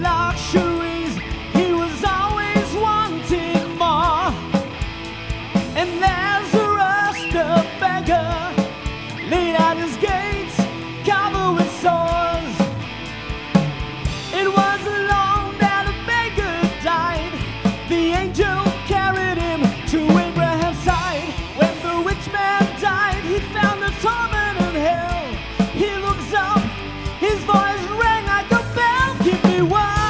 Luxuries, he was always wanting more. And Lazarus the beggar laid at his gates, covered with sores. It was alone that the beggar died. The angel carried him to Abraham's side. When the rich man died, he found the torment of hell. He looks up, his voice rang like a bell. Give me one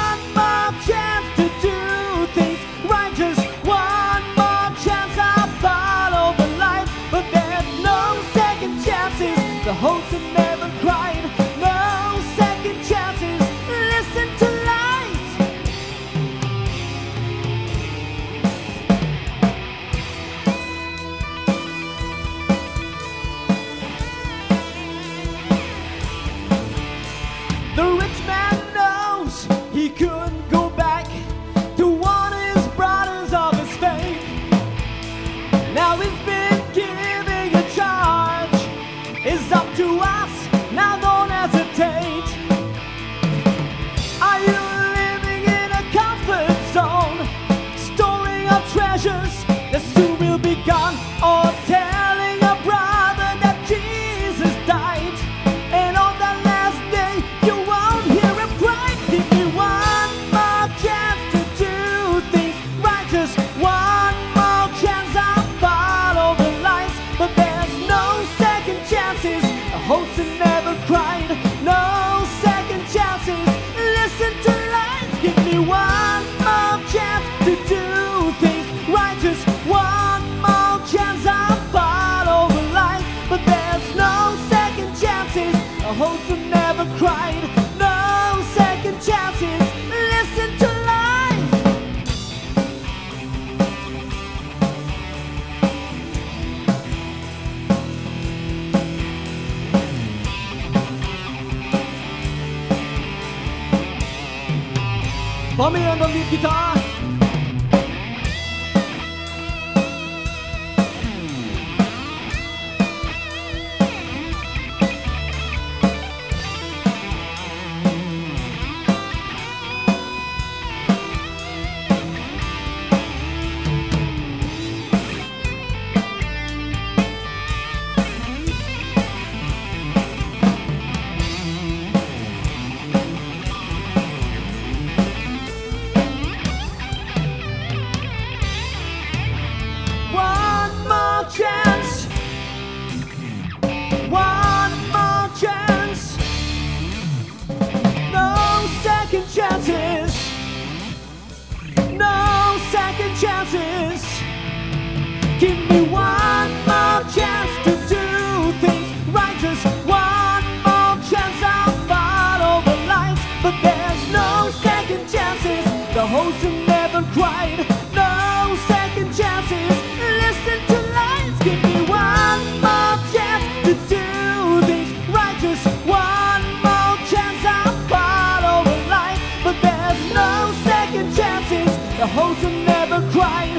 chance to do things right, just one more chance. I'll follow the light, but there's no second chances. The host have never cried, no second chances. Listen to lies. The rich man knows he couldn't go back to warn his brothers of his fate. Now he's been giving a charge. It's up to us, now don't hesitate. Are you living in a comfort zone, storing up treasures that soon will be gone, or telling a brother that Jesus died, and on that last day you won't hear him cry? Give me one more chance to do things right, just one more chance. I'll follow the lights, but there's no second chances. A host had never cried, no second chances. Listen to lies. Give me one more chance to do things right, just one more chance. I'll follow the lights, but there's no second chances. A host had never cried, no second chances. Listen to lies. Bobby on the lead guitar. Chance, one more chance, no second chances, no second chances. Give me one more chance to do things right, just one more chance. I'll follow the lights, but there's no second chances. The host have never cried, no second chances. Listen to lies. Give me one more chance to do things right, just one more chance. I'll follow the light, but there's no second chances. The host have never cried,